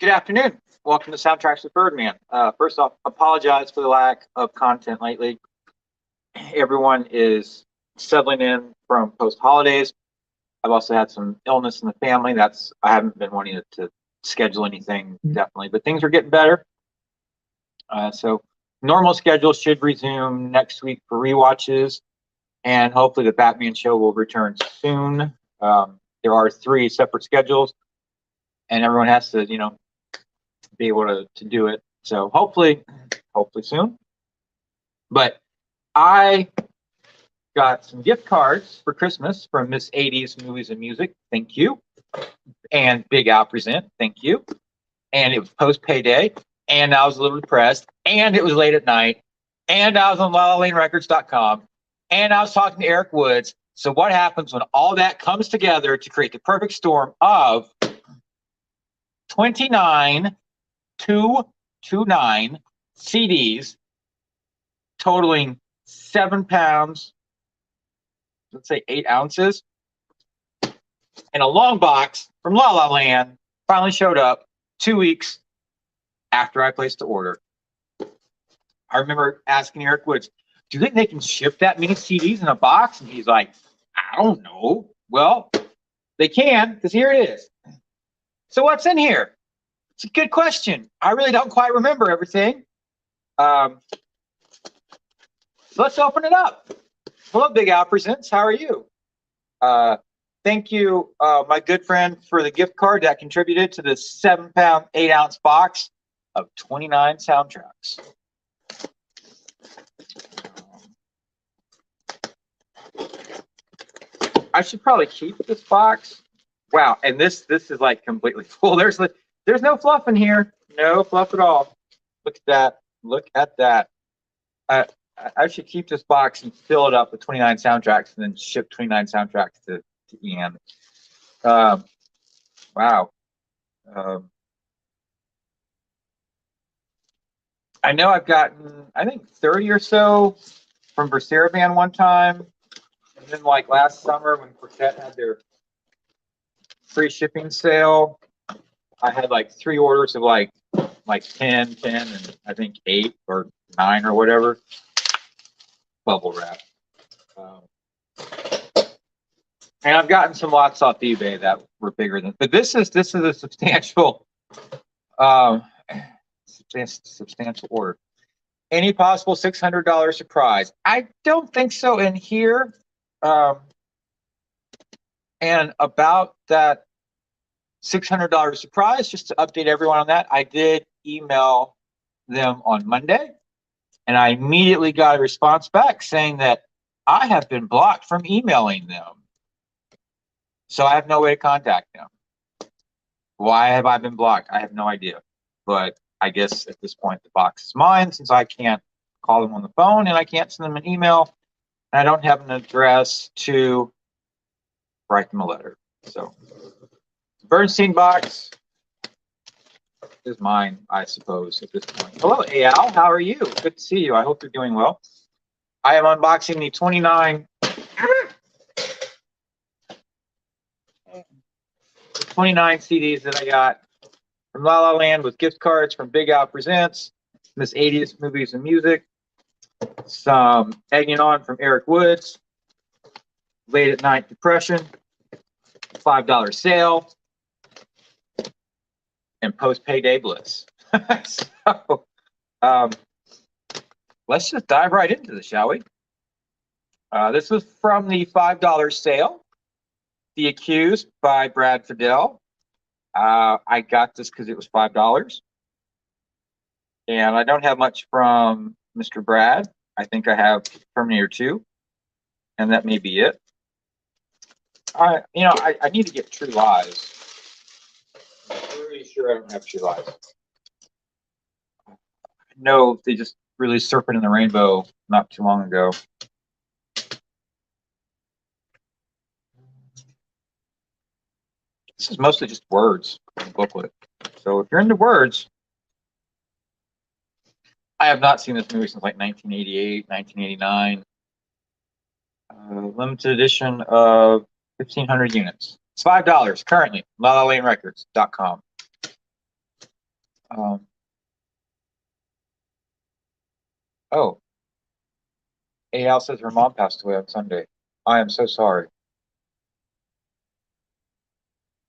Good afternoon. Welcome to Soundtracks with Birdman. First off, apologize for the lack of content lately. Everyone is settling in from post-holidays. I've also had some illness in the family. I haven't been wanting to schedule anything, definitely, but things are getting better. So normal schedule should resume next week for rewatches, and hopefully the Batman show will return soon. There are 3 separate schedules, and everyone has to, be able to do it. So hopefully soon. But I got some gift cards for Christmas from Miss 80s Movies and Music. Thank you. And Big Al Present. Thank you. And it was post payday. And I was a little depressed. And it was late at night. And I was on LalaLandRecords.com. And I was talking to Eric Woods. So what happens when all that comes together to create the perfect storm of 29 229 CDs totaling 7 pounds, let's say 8 ounces, and a long box from La La Land finally showed up 2 weeks after I placed the order. I remember asking Eric Woods, do you think they can ship that many CDs in a box? And he's like, I don't know. Well, they can, because here it is. So what's in here? It's a good question. I really don't quite remember everything. Let's open it up. Hello, Big Al Presents. How are you? Thank you, my good friend, for the gift card that contributed to the 7 pound, 8 ounce box of 29 soundtracks. I should probably keep this box. Wow, and this is like completely full. There's no fluff in here. No fluff at all. Look at that. Look at that. I should keep this box and fill it up with 29 soundtracks and then ship 29 soundtracks to Ian. Wow. I know I've gotten, I think, 30 or so from Band one time. And then like last summer when Quartet had their free shipping sale, I had like 3 orders of like 10, and I think 8 or 9 or whatever. Bubble wrap. And I've gotten some lots off eBay that were bigger than, but this is a substantial substantial order. Any possible $600 surprise? I don't think so in here. And about that $600 surprise, just to update everyone on that, I did email them on Monday, and I immediately got a response back saying that I have been blocked from emailing them. So I have no way to contact them. Why have I been blocked? I have no idea. But I guess at this point, the box is mine since I can't call them on the phone and I can't send them an email. And I don't have an address to write them a letter. So Bernstein box is mine, I suppose, at this point. Hello, Al. How are you? Good to see you. I hope you're doing well. I am unboxing the 29 CDs that I got from La La Land with gift cards from Big Al Presents, Miss 80s Movies and Music, some egging on from Eric Woods, Late at Night Depression, $5 sale, and post payday bliss. So let's just dive right into this, shall we? This was from the $5 sale, The Accused by Brad Fidel. I got this because it was $5. And I don't have much from Mr. Brad. I think I have Terminator 2, and that may be it. I need to get True Lies. I'm pretty sure I don't have True Lies. No, they just released Serpent in the Rainbow not too long ago. This is mostly just words in the booklet. So if you're into words, I have not seen this movie since like 1988, 1989. Limited edition of 1,500 units. It's $5 currently. LalaLandRecords.com. Um, oh, AL says her mom passed away on Sunday. I am so sorry.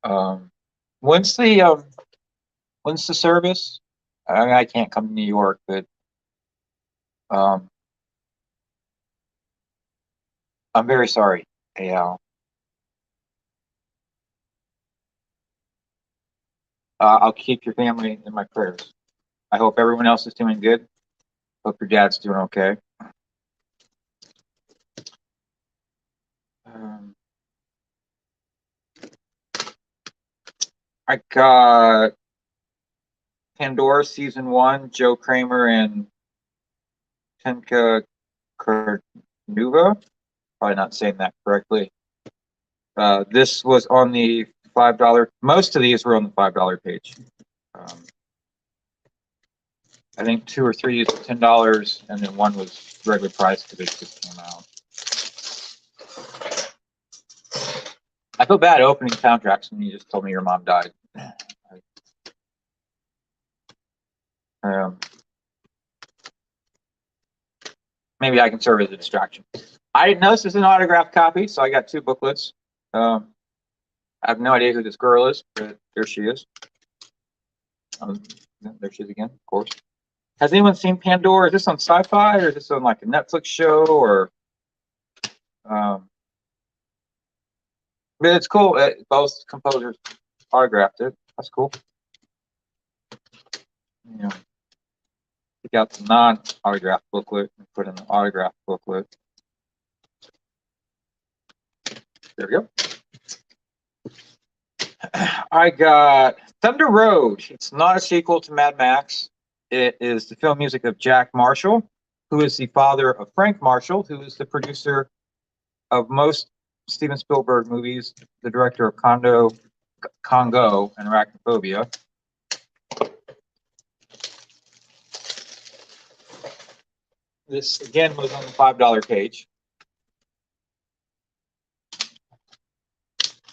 Um, when's the service? I mean, I can't come to New York, but um, I'm very sorry, AL. I'll keep your family in my prayers. I hope everyone else is doing good. Hope your dad's doing okay. Um, I got Pandora season 1, Joe Kramer and Tenka Kornuva. Probably not saying that correctly. This was on the $5. Most of these were on the $5 page. I think 2 or 3 is $10, and then one was regular price because it just came out. I feel bad opening soundtracks when you just told me your mom died. Maybe I can serve as a distraction. I didn't know this is an autographed copy, so I got 2 booklets. I have no idea who this girl is, but there she is. There she is again, of course. Has anyone seen Pandora? Is this on Sci-Fi, or is this on like a Netflix show, or? But it's cool. Both composers autographed it. That's cool. Yeah. Take out the non-autographed booklet and put in the autographed booklet. There we go. I got Thunder Road. It's not a sequel to Mad Max. It is the film music of Jack Marshall, who is the father of Frank Marshall, who is the producer of most Steven Spielberg movies, the director of Congo and Arachnophobia. This again was on the $5 page.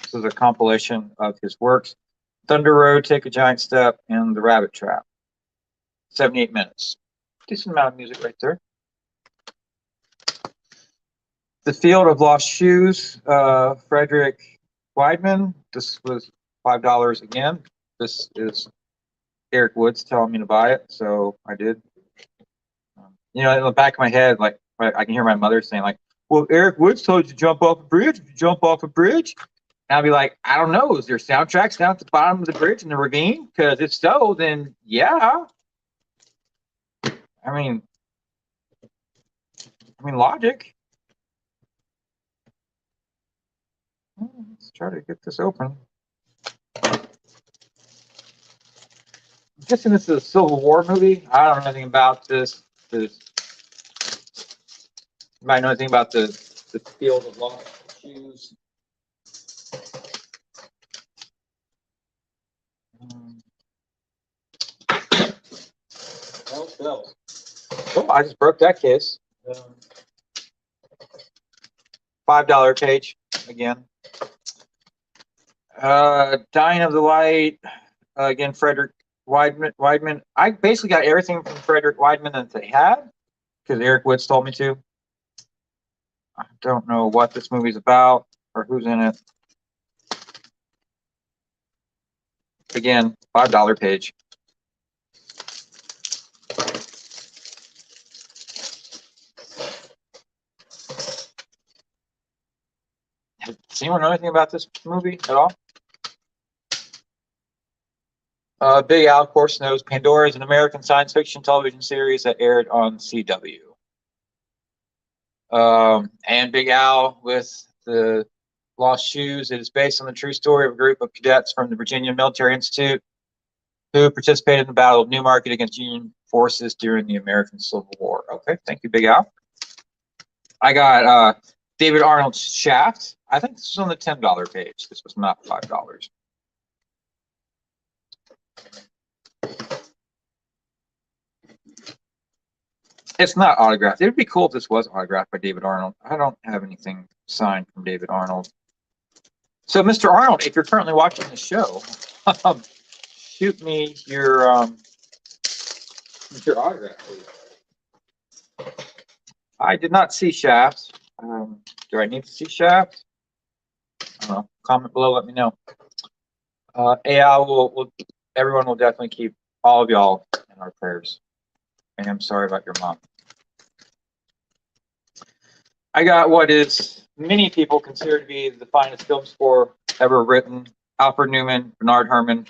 This is a compilation of his works: Thunder Road, Take a Giant Step, and The Rabbit Trap. 78 minutes. Decent amount of music right there. The Field of Lost Shoes, Frederick Weidman. This was $5 again. This is Eric Woods telling me to buy it, so I did. You know, in the back of my head, like I can hear my mother saying, like, "Well, Eric Woods told you to jump off a bridge. If you jump off a bridge," and I'll be like, "I don't know. Is there soundtracks down at the bottom of the bridge in the ravine? Because if so, then yeah. I mean, logic." Let's try to get this open. I'm guessing this is a Civil War movie. I don't know anything about this. Anybody know anything about the Field of Lost Shoes? Bells. Oh, I just broke that case. $5 page again. Dying of the Light. Again, Frederick Weidman. I basically got everything from Frederick Weidman that they had because Eric Woods told me to. I don't know what this movie's about or who's in it. Again, $5 page. Does anyone know anything about this movie at all? Big Al, of course, knows. Pandora is an American science fiction television series that aired on CW. And Big Al with the Lost Shoes. It is based on the true story of a group of cadets from the Virginia Military Institute who participated in the Battle of Newmarket against Union forces during the American Civil War. Okay, thank you, Big Al. I got David Arnold's Shaft. I think this was on the $10 page. This was not $5. It's not autographed. It would be cool if this was autographed by David Arnold. I don't have anything signed from David Arnold. So, Mr. Arnold, if you're currently watching the show, shoot me your Your autograph, please. I did not see Shafts. Do I need to see Shafts? I don't know. Comment below, let me know. AI will everyone will definitely keep all of y'all in our prayers. And I'm sorry about your mom. I got what is many people consider to be the finest film score ever written. Alfred Newman, Bernard Herrmann,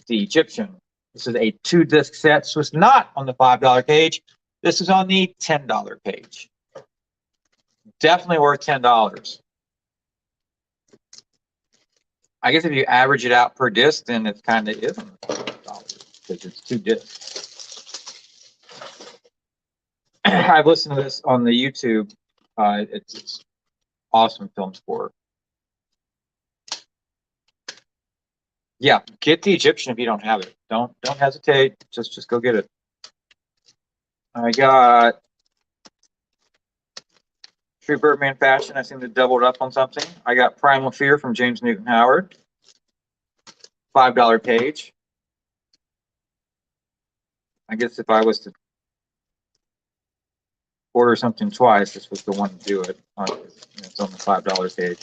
The Egyptian. This is a 2-disc set, so it's not on the $5 page. This is on the $10 page. Definitely worth $10. I guess if you average it out per disc, then it kind of is on the $5 because it's 2 discs. I've listened to this on the YouTube. It's awesome film score. Yeah, get The Egyptian if you don't have it. Don't hesitate. Just go get it. I got True Birdman fashion. I seem to doubled up on something. I got Primal Fear from James Newton Howard. $5 page. I guess if I was to order something twice, this was the one to do it. It's on the $5 page.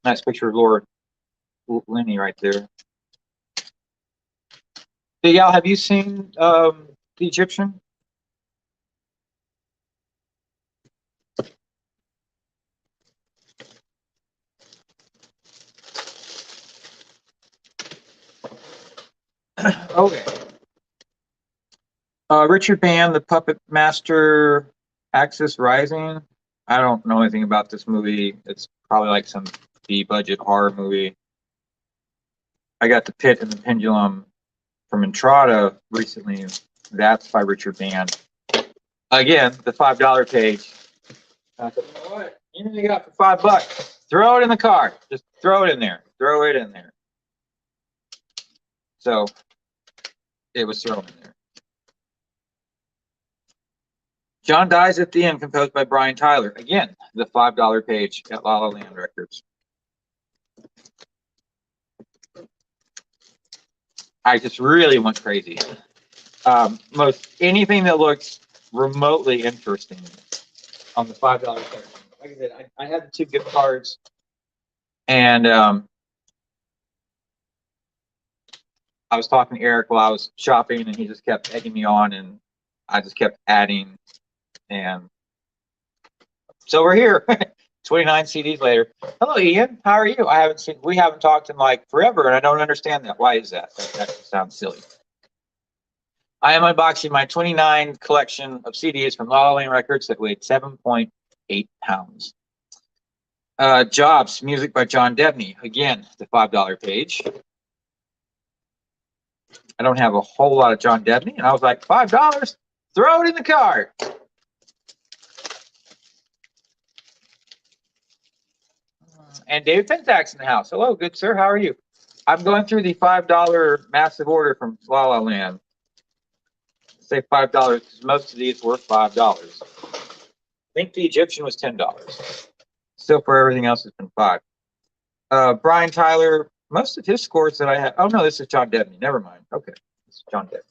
Nice picture of Laura Linney right there. Hey, y'all, have you seen The Egyptian? Okay. Richard Band, The Puppet Master, Axis Rising. I don't know anything about this movie. It's probably like some B-budget horror movie. I got The Pit and the Pendulum from Entrada recently. That's by Richard Band. Again, the $5 page. I said, you know what? Anything you got for $5? Throw it in the cart. Just throw it in there. Throw it in there. So it was thrown in there. John Dies at the End, composed by Brian Tyler. Again, the $5 page at La La Land Records. I just really went crazy. Most anything that looks remotely interesting on the $5 section. Like I said, I had the 2 gift cards, and I was talking to Eric while I was shopping, and he just kept egging me on, and I just kept adding, and so we're here. 29 CDs later. Hello, Ian. How are you? We haven't talked in like forever, and I don't understand that. Why is that? That sounds silly. I am unboxing my 29 collection of CDs from La La Land Records that weighed 7.8 pounds. Jobs, music by John Debney. Again, the $5 page. I don't have a whole lot of John Debney, and I was like, $5? Throw it in the cart. And David Pentax in the house. Hello, good sir. How are you? I'm going through the $5 massive order from La La Land. Say $5 because most of these were $5. I think The Egyptian was $10. Still, for everything else, it's been $5. Brian Tyler, most of his scores that I had. Oh no, this is John Debney. Never mind. Okay, this is John Debney.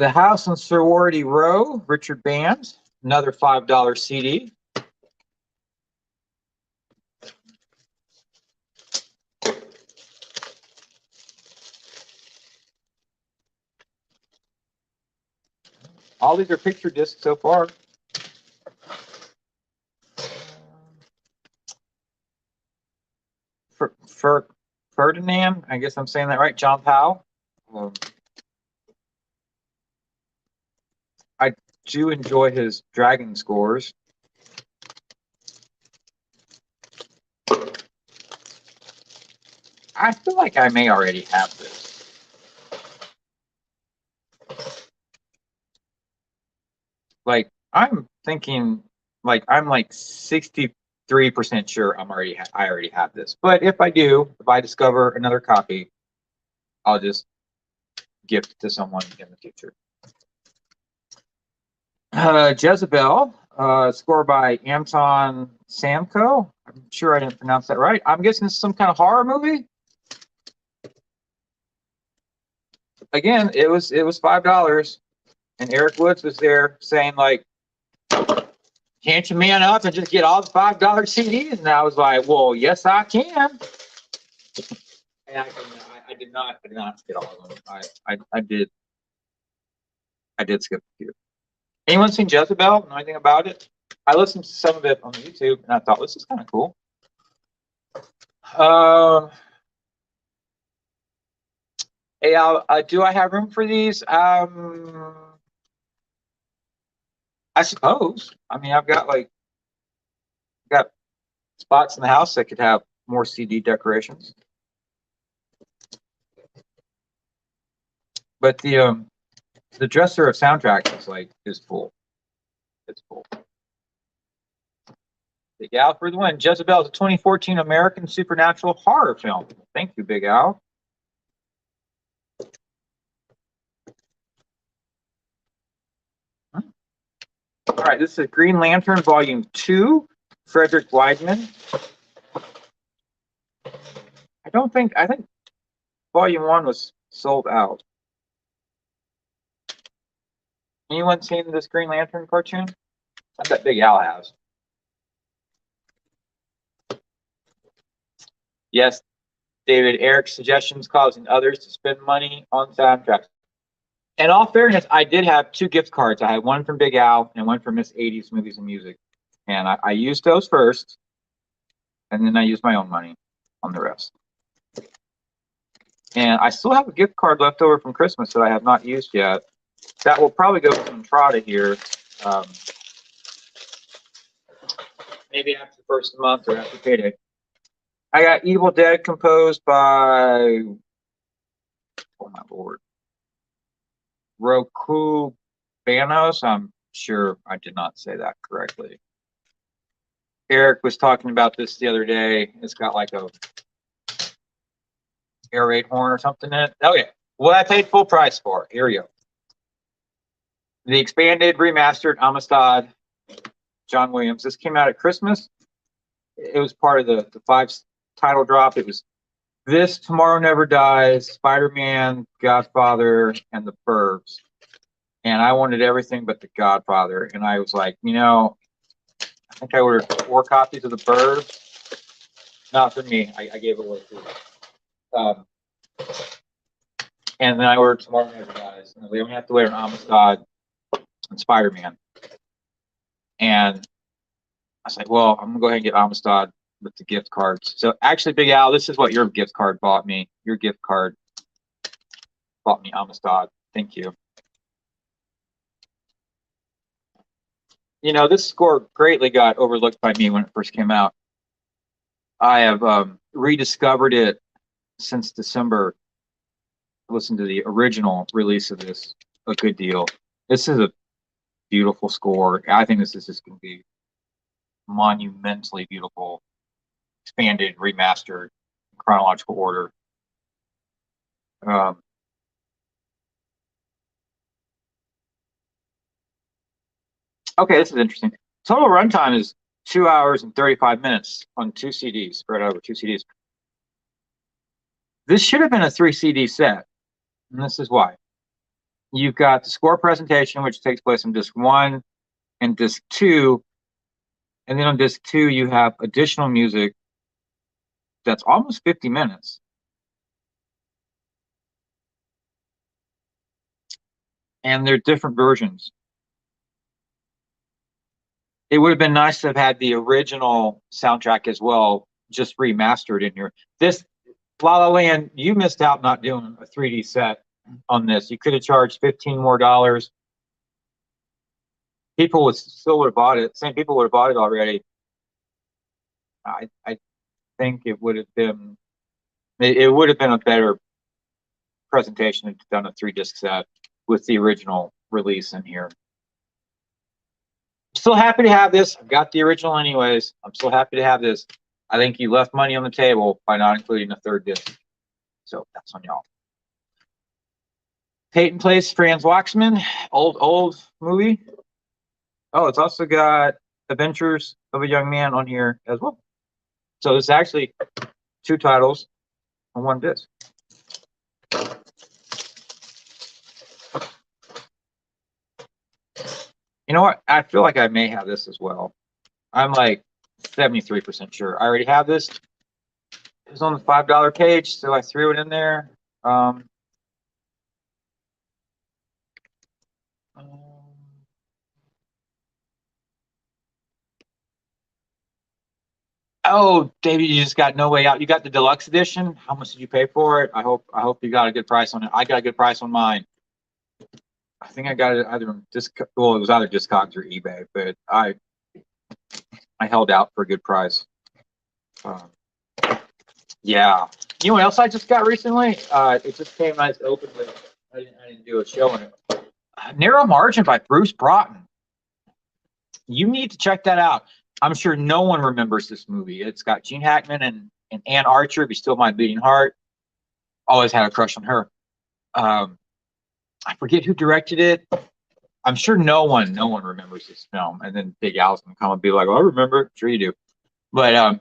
The House on Sorority Row, Richard Band, another $5 CD. All these are picture discs so far. Ferdinand, I guess I'm saying that right. John Powell. I do enjoy his Dragon scores. I feel like I may already have this. Like, I'm thinking, like, I'm like 63% sure I already have this. But if I discover another copy, I'll just gift it to someone in the future. Jezebel, score by Anton Samko. I I'm sure I didn't pronounce that right. I'm guessing it's some kind of horror movie. Again, it was $5, and Eric Woods was there saying like, "Can't you man up and just get all the $5 CDs?" And I was like, "Well, yes, I can." And I did not get all of them. I did skip a few. Anyone seen Jezebel? Know anything about it? I listened to some of it on YouTube, and I thought this is kind of cool. Hey, do I have room for these? I suppose. I mean, I've got spots in the house that could have more CD decorations. But the dresser of soundtracks is full. It's full. Big Al for the win. Jezebel is a 2014 American supernatural horror film. Thank you, Big Al. All right, this is Green Lantern Volume 2, Frederick Weidman. I think Volume 1 was sold out. Anyone seen this Green Lantern cartoon? I bet Big Al has. Yes, David, Eric's suggestions causing others to spend money on soundtracks. In all fairness, I did have 2 gift cards. I had one from Big Al and one from Miss 80s Movies and Music. And I used those first, and then I used my own money on the rest. And I still have a gift card left over from Christmas that I have not used yet. That will probably go to Entrada here. Maybe after the first month or after payday. I got Evil Dead composed by, oh my lord, Roku Banos. I'm sure I did not say that correctly. Eric was talking about this the other day. It's got like a air raid horn or something in it. Okay, well, I paid full price for it. Here we go. The expanded, remastered Amistad, John Williams. This came out at Christmas. It was part of the 5 title drop. It was this, Tomorrow Never Dies, Spider-Man, Godfather, and The Burbs. And I wanted everything but The Godfather. And I was like, you know, I think I ordered 4 copies of The Burbs. Not for me. I gave it away too. And then I ordered Tomorrow Never Dies. And we only have to wait on Amistad and Spider-Man. And I was like, well, I'm going to go ahead and get Amistad with the gift cards. So actually, Big Al, this is what your gift card bought me. Your gift card bought me Amistad. Thank you. You know, this score greatly got overlooked by me when it first came out. I have rediscovered it since December. Listened to the original release of this a good deal. This is a beautiful score. I think this is just going to be monumentally beautiful, expanded, remastered, in chronological order. Okay, this is interesting. Total runtime is 2 hours and 35 minutes on 2 CDs, spread over 2 CDs. This should have been a 3 CD set, and this is why. You've got the score presentation, which takes place on disc 1 and disc 2, and then on disc 2 you have additional music that's almost 50 minutes. And they're different versions. It would have been nice to have had the original soundtrack as well, just remastered in here. This La La Land, you missed out not doing a 3D set on this. You could have charged $15 more. People would still would have bought it. Same people would have bought it already. I think it would have been a better presentation if done a 3-disc set with the original release in here. I'm still happy to have this. I've got the original anyways. I'm still happy to have this. I think you left money on the table by not including a 3rd disc. So that's on y'all. Peyton Place, Franz Waxman, old movie. Oh, it's also got Adventures of a Young Man on here as well. So it's actually 2 titles on 1 disc. You know what? I feel like I may have this as well. I'm like 73% sure. I already have this. It was on the $5 page, so I threw it in there. Oh, David, you just got No Way Out. You got the deluxe edition. How much did you pay for it? I hope you got a good price on it. I got a good price on mine. I think I got it either on well, it was either Discogs or eBay, but I held out for a good price. Yeah. You know what else I just got recently? It just came nice openly. I didn't do a show on it. Narrow Margin by Bruce Broughton. You need to check that out. I'm sure no one remembers this movie. It's got Gene Hackman and Ann Archer, Be Still My Beating Heart. Always had a crush on her. I forget who directed it. I'm sure no one remembers this film. And then Big Al's gonna come and be like, "Oh, I remember." Sure you do. But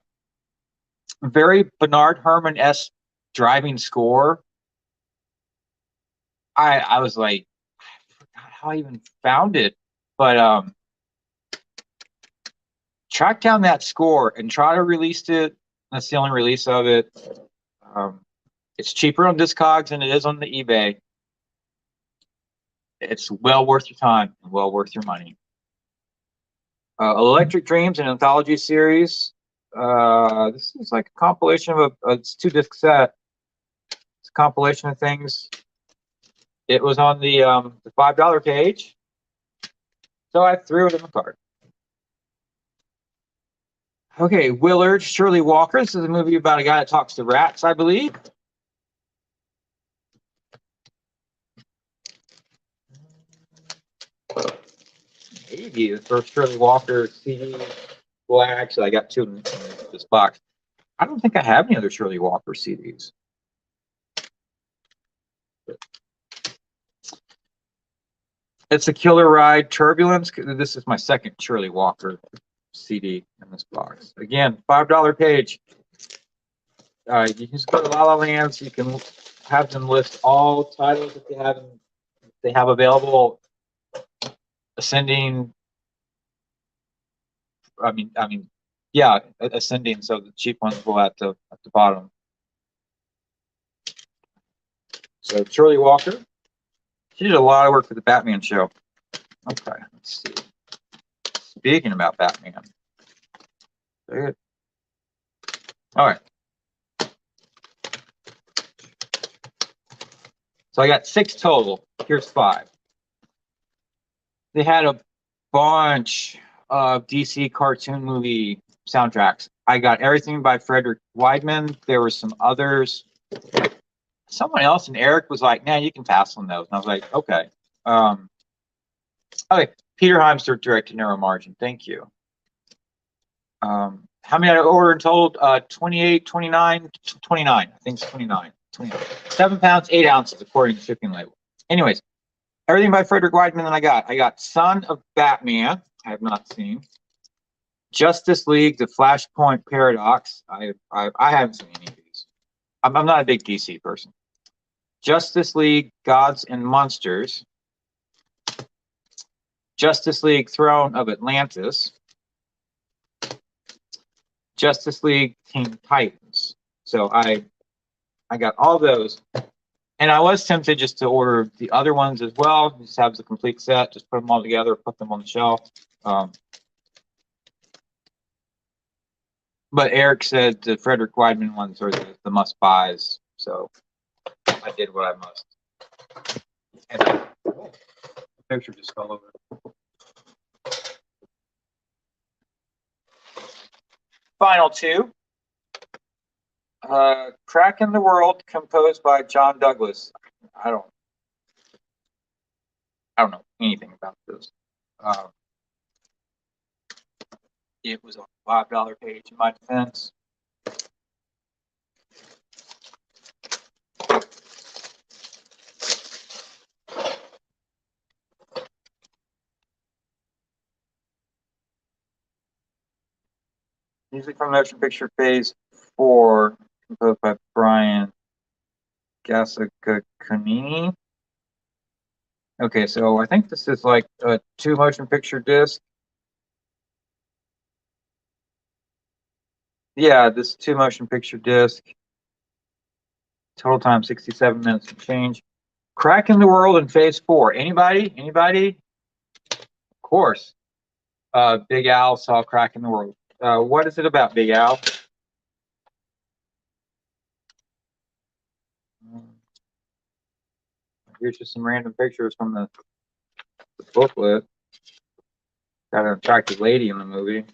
very Bernard Herrmann-esque driving score. I was like, I forgot how I even found it, but track down that score and try to release it. That's the only release of it. It's cheaper on Discogs than it is on the eBay. It's well worth your time and well worth your money. Electric Dreams, an anthology series. This is like a compilation of it's 2-disc set. It's a compilation of things. It was on the $5 page, so I threw it in the cart. Okay, Willard, Shirley Walker. This is a movie about a guy that talks to rats, I believe. Maybe the first Shirley Walker CD. Well, actually, I got 2 in this box. I don't think I have any other Shirley Walker CDs. It's a Killer Ride, Turbulence. This is my second Shirley Walker CD in this box. Again, $5 page. You can just go to La La Land. You can have them list all titles that they have available. Ascending. Yeah, ascending. So the cheap ones will at the bottom. So Shirley Walker. She did a lot of work for the Batman show. Okay, let's see. Speaking about Batman. Good. All right. So I got 6 total. Here's 5. They had a bunch of DC cartoon movie soundtracks. I got everything by Frederick Wideman. There were some others. Someone else, and Eric was like, "Nah, you can pass on those." And I was like, "Okay." Okay, Peter Heimster directed Narrow Margin. Thank you. How many did I order in total? 28, 29, 29. I think it's 29. 29. 7 pounds, 8 ounces, according to the shipping label. Anyways, everything by Frederick Wideman that I got Son of Batman. I have not seen. Justice League, The Flashpoint Paradox. I haven't seen any of these. I'm not a big DC person. Justice League, Gods and Monsters. Justice League, Throne of Atlantis. Justice League, Teen Titans. So I got all those. And I was tempted just to order the other ones as well. Just have the complete set, just put them all together, put them on the shelf. But Eric said the Frederick Wideman ones are the must-buys. So I did what I must. And the picture just fell over. Final 2. Crack in the World, composed by John Douglas. I don't know anything about this. It was on a $5 page in my defense. Music from Motion Picture Phase 4, composed by Brian Gasacanini. Okay, so I think this is like a 2 motion picture disc. Yeah, this 2 motion picture disc. Total time 67 minutes and change. Cracking the World in Phase 4. Anybody? Anybody? Of course. Big Al saw Cracking the World. What is it about, Big Al? Here's just some random pictures from the booklet. Got an attractive lady in the movie.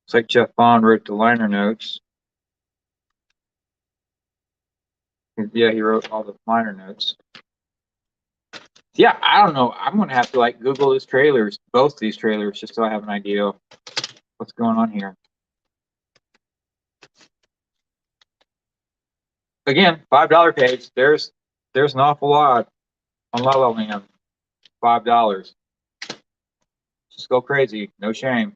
It's like Jeff Bond wrote the liner notes. Yeah, he wrote all the liner notes. Yeah, I don't know. I'm gonna have to like Google these trailers, both these trailers, just so I have an idea of what's going on here. Again, $5 page. There's an awful lot on La La Land. $5. Just go crazy. No shame.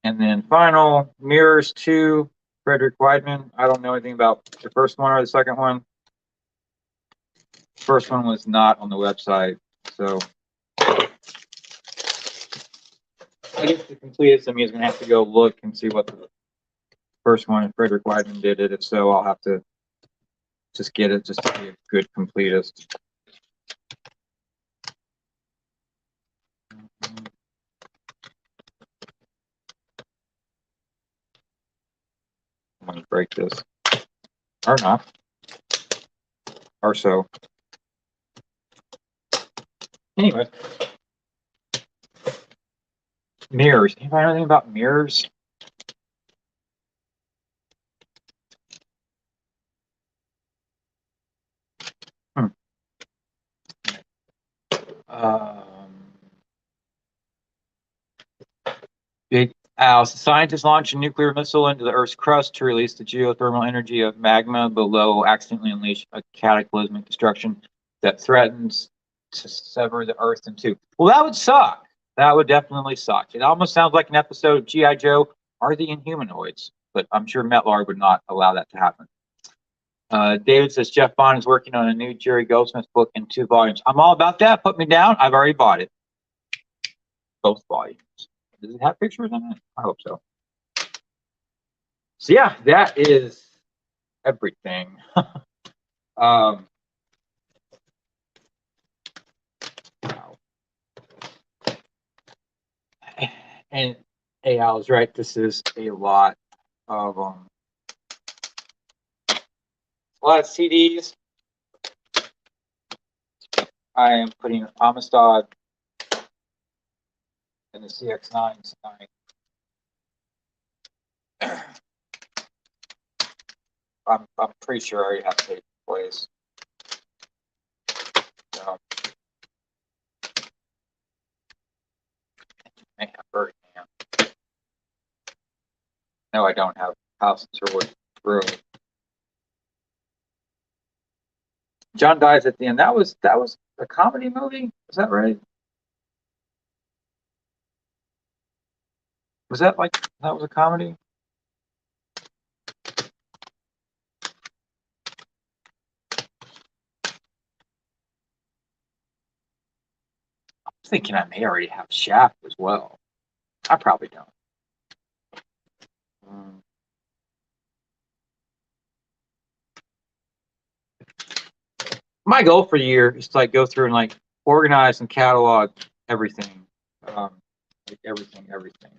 And then final, Mirrors 2, Frederick Weidman. I don't know anything about the first one or the second one. The first one was not on the website, so I guess the completist of me is going to have to go look and see what the first one, if Frederick Weidman did it. If so, I'll have to just get it just to be a good completist. I'm going to break this. Or not. Or so. Anyway. Mirrors. Anybody know anything about mirrors? Big Al. Scientists launch a nuclear missile into the Earth's crust to release the geothermal energy of magma below, accidentally unleash a cataclysmic destruction that threatens to sever the Earth in two. Well, that would suck. That would definitely suck. It almost sounds like an episode of G.I. Joe, Are the Inhumanoids? But I'm sure Metlar would not allow that to happen. David says Jeff Bond is working on a new Jerry Goldsmith book in 2 volumes. I'm all about that. Put me down. I've already bought it. Both volumes. Does it have pictures in it? I hope so. So yeah, that is everything. Wow. And Al is right. This is a lot of CDs. I am putting Amistad in the CX9 tonight. I'm pretty sure I already have tape in place. So, I have Birmingham. No, I don't have House in Sherwood Road. John dies at the end. That was a comedy movie. Is that right? Was that was a comedy? I'm thinking I may already have Shaft as well. I probably don't. My goal for the year is to go through and organize and catalog everything, everything.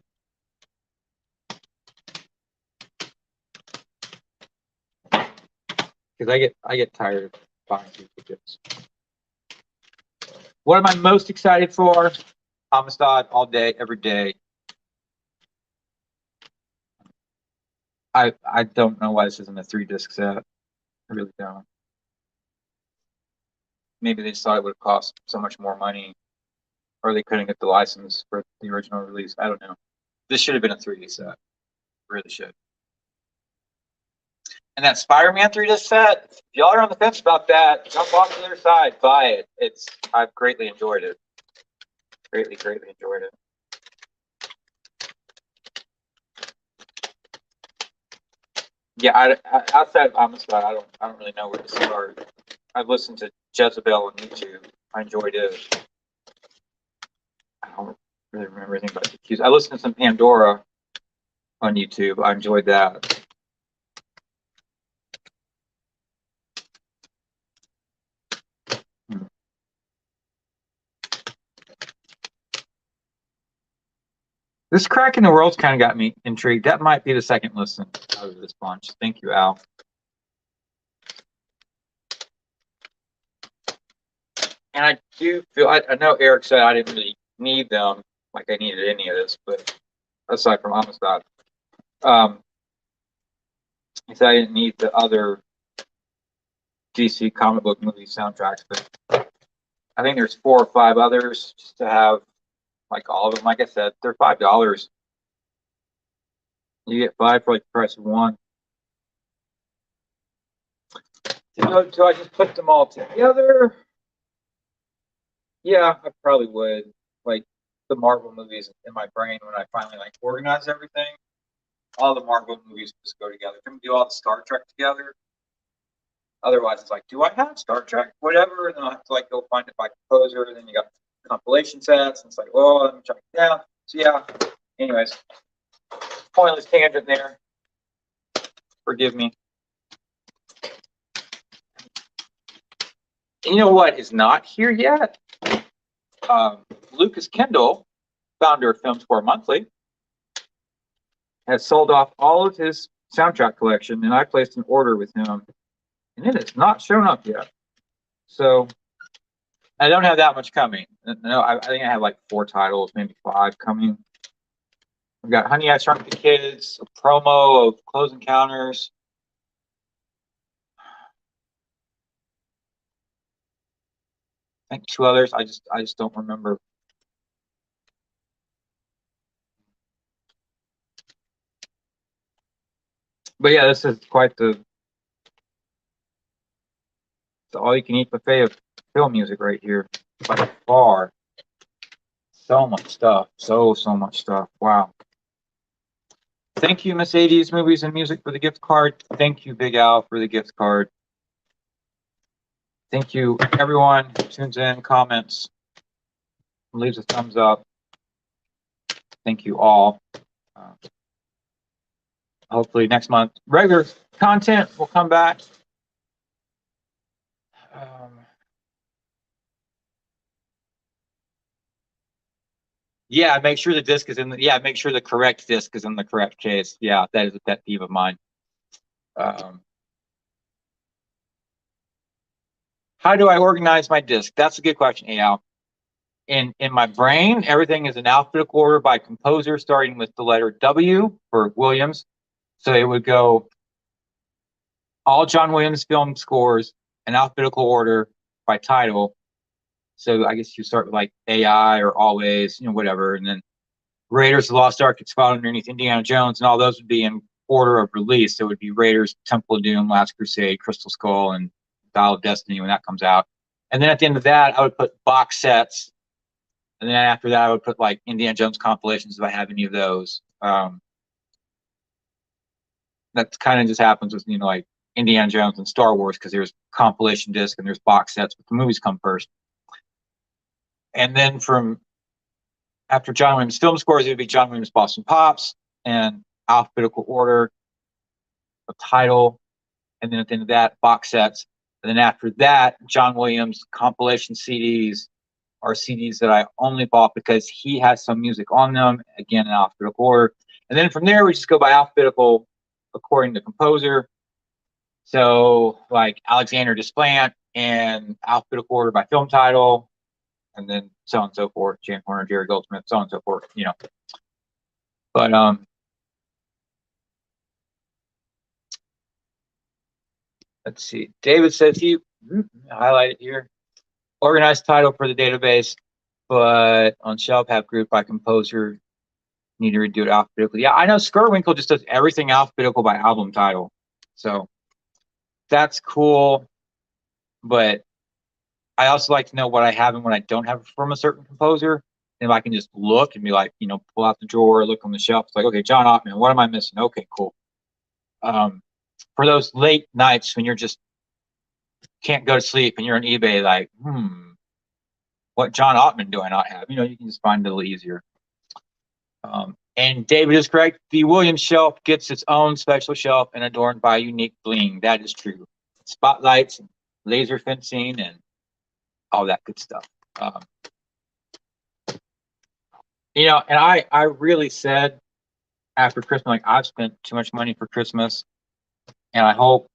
Because I get tired of buying duplicates. What am I most excited for? Amistad all day, every day. I don't know why this isn't a 3-disc set. I really don't. Maybe they just thought it would have cost so much more money, or they couldn't get the license for the original release. I don't know. This should have been a 3D set. It really should. And that Spider-Man 3 disc set, if y'all are on the fence about that, jump off to the other side, buy it. I've greatly enjoyed it. Greatly enjoyed it. Yeah, outside of Amistad, I don't really know where to start. I've listened to Jezebel on YouTube. I enjoyed it. I don't really remember anything about the Q's. I listened to some Pandora on YouTube. I enjoyed that. This Crack in the World's kind of got me intrigued. That might be the second listen out of this bunch. Thank you, Al. And I do feel, I know Eric said I didn't really need them, like I needed any of this, but aside from Amistad, he said I didn't need the other DC comic book movie soundtracks, but I think there's 4 or 5 others just to have, like all of them. Like I said, they're $5. You get 5 for like the price of 1. Do I just put them all together? Yeah, I probably would. Like the Marvel movies in my brain when I finally like organize everything. All the Marvel movies just go together. Can we do all the Star Trek together? Otherwise, it's like, do I have Star Trek? Whatever. And then I'll have to like go find it by composer. And then you got compilation sets. And it's like, well, let me check it down. So yeah. Anyways, pointless tangent there. Forgive me. And you know what is not here yet? Lucas Kendall, founder of Film Score Monthly, has sold off all of his soundtrack collection, and I placed an order with him, and it has not shown up yet. So I don't have that much coming. No, I think I have like 4 titles, maybe 5 coming. We've got Honey, I Shrunk the Kids, a promo of Close Encounters. I think 2 others. I just don't remember. But yeah, this is quite the all-you-can-eat buffet of film music right here, by far. So much stuff. So much stuff. Wow. Thank you, Miss 80s Movies and Music, for the gift card. Thank you, Big Al, for the gift card. Thank you, everyone who tunes in, comments, leaves a thumbs up. Thank you all. Hopefully next month, regular content will come back. Yeah, make sure the disc is in the, make sure the correct disc is in the correct case. Yeah, that is a pet peeve of mine. How do I organize my disc? That's a good question, Al. In my brain, everything is in alphabetical order by composer, starting with the letter W for Williams. So it would go all John Williams film scores in alphabetical order by title. So I guess you start with like AI or Always, whatever, and then Raiders of the Lost Ark gets filed underneath Indiana Jones, and all those would be in order of release. So it would be Raiders, Temple of Doom, Last Crusade, Crystal Skull, and Dial of Destiny when that comes out. And then at the end of that, I would put box sets. And then after that, I would put like Indiana Jones compilations if I have any of those. That kind of just happens with, like Indiana Jones and Star Wars, because there's compilation disc and there's box sets, but the movies come first. And then from after John Williams film scores, it would be John Williams Boston Pops and alphabetical order of title. And then at the end of that, box sets. And then after that, John Williams compilation CDs are CDs that I only bought because he has some music on them, again in alphabetical order. And then from there, we just go by alphabetical according to composer. So like Alexander Desplat and alphabetical order by film title, and then so on and so forth. Jan Horner, Jerry Goldsmith, so on and so forth. But let's see. David says he highlight it here. Organized title for the database, but on shelf have group by composer. Need to redo it alphabetically. Yeah, I know Skirwinkle just does everything alphabetical by album title. So that's cool, but I also like to know what I have and what I don't have from a certain composer. And if I can just look and be like, pull out the drawer, look on the shelf, it's like, okay, John Ottman, what am I missing? Okay, cool. For those late nights when you're just can't go to sleep and you're on eBay, like, what John Ottman do I not have? You can just find it a little easier. And David is correct. The Williams shelf gets its own special shelf and adorned by unique bling. That is true. Spotlights, and laser fencing, and all that good stuff. And I really said after Christmas, like, I've spent too much money for Christmas, and I hope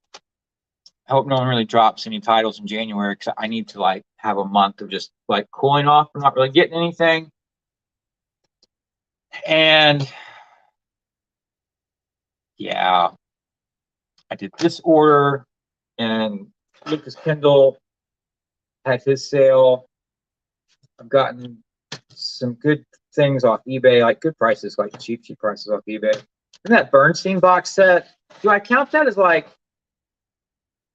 no one really drops any titles in January, because I need to like have a month of just like cooling off. I'm not really getting anything. And yeah, I did this order, and Lucas Kendall had his sale. I've gotten some good things off eBay, like good prices, like cheap prices off eBay. And that Bernstein box set, do I count that as like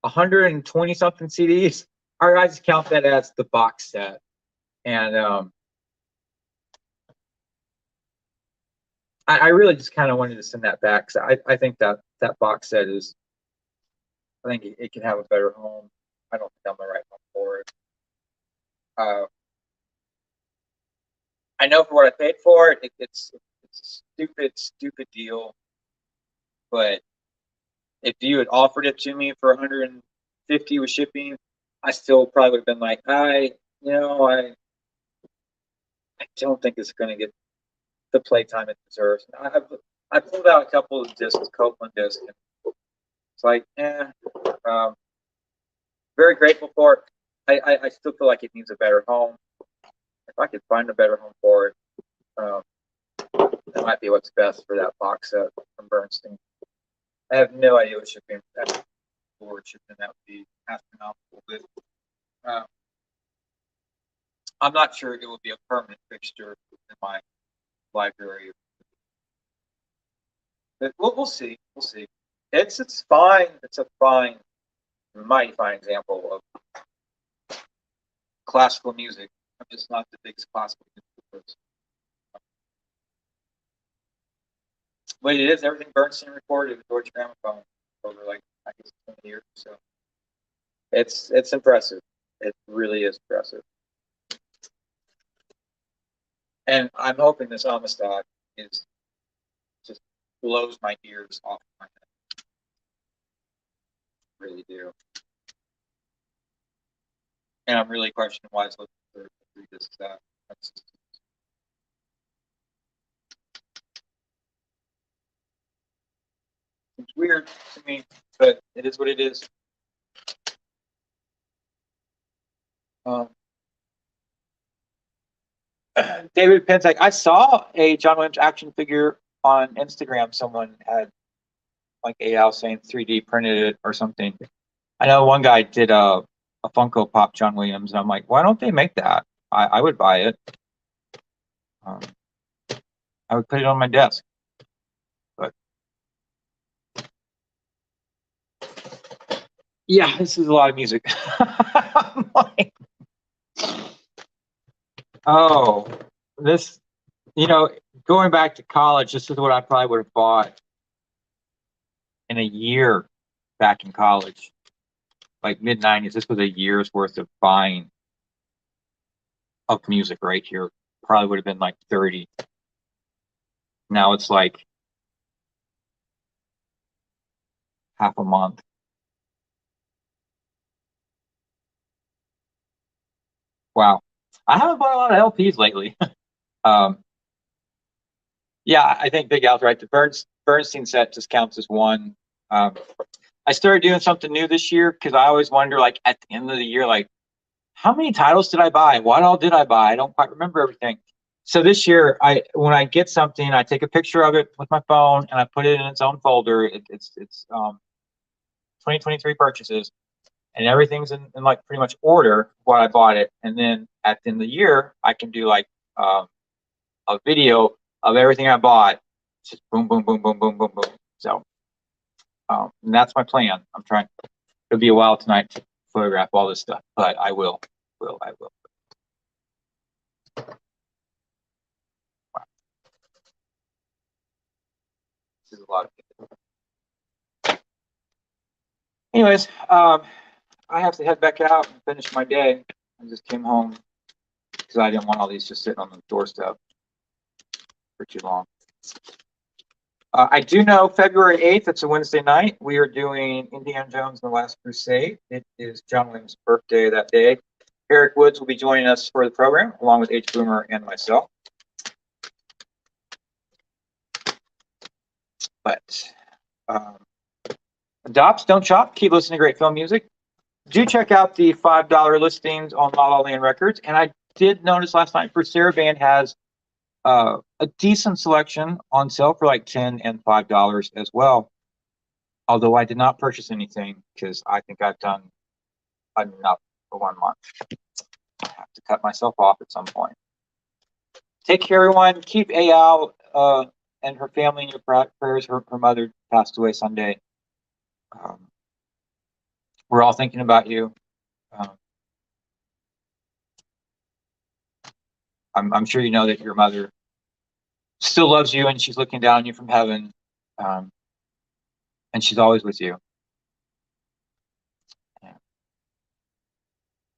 120 something CDs? Or I just count that as the box set? And I really just kind of wanted to send that back, because I think that box set is, I think it can have a better home. I don't think I'm the right one for it. I know for what I paid for it, it's a stupid deal. But if you had offered it to me for 150 with shipping, I still probably would have been like, I don't think it's going to get the playtime it deserves. I pulled out a couple of discs, Copeland discs, and it's like, very grateful for it. I still feel like it needs a better home. If I could find a better home for it, that might be what's best for that box set from Bernstein. I have no idea what shipping that would be astronomical, but I'm not sure it would be a permanent fixture in my library. But we'll see. We'll see. It's fine. It's a mighty fine example of classical music. I'm just not the biggest classical music person. But it is everything Bernstein recorded with Deutsche Grammophon over like, I guess, 20 years. So it's impressive. It really is impressive. And I'm hoping this Amistad is just blows my ears off my head. Really do. And I'm really questioning why it's looking for this stuff. It's weird to me, but it is what it is. David Pentek, I saw a John Williams action figure on Instagram. Someone had like AL saying 3D printed it or something. I know one guy did a Funko Pop John Williams, and I'm like, why don't they make that? I would buy it. I would put it on my desk. But yeah, this is a lot of music. Like, oh, this, going back to college, this is what I probably would have bought in a year back in college. Like mid-90s, this was a year's worth of buying of music right here. Probably would have been like 30. Now it's like half a month. Wow. I haven't bought a lot of LPs lately. Yeah, I think Big Al's right. The Bernstein set just counts as one. I started doing something new this year, because I always wonder, like, at the end of the year, like, how many titles did I buy? What all did I buy? I don't quite remember everything. So this year, when I get something, I take a picture of it with my phone and I put it in its own folder. It's 2023 purchases, and everything's in like pretty much order what I bought it. And then at the end of the year, I can do like a video of everything I bought. Just boom, boom, boom, boom, boom, boom, boom. So and that's my plan. I'm trying. It'll be a while tonight to photograph all this stuff, but I will. I will. Wow. This is a lot of people. Anyways, I have to head back out and finish my day. I just came home because I didn't want all these just sitting on the doorstep for too long. I do know February 8th, it's a Wednesday night, we are doing Indiana Jones and the Last Crusade. It is John Williams' birthday that day. Eric Woods will be joining us for the program, along with H. Boomer and myself. But adopt, don't shop, keep listening to great film music. Do check out the $5 listings on La La Land Records. And I did notice last night for Sarah Band has a decent selection on sale for like $10 and $5 as well. Although I did not purchase anything because I think I've done enough for 1 month. I have to cut myself off at some point. Take care, everyone. Keep Al and her family in your prayers. Her mother passed away Sunday. We're all thinking about you. I'm sure you know that your mother still loves you and she's looking down on you from heaven. And she's always with you. Yeah.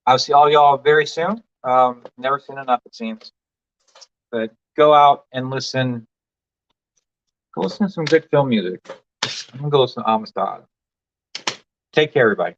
I'll see all y'all very soon. Never soon enough, it seems. But go out and listen. Go listen to some good film music. I'm gonna go listen to Amistad. Take care, everybody.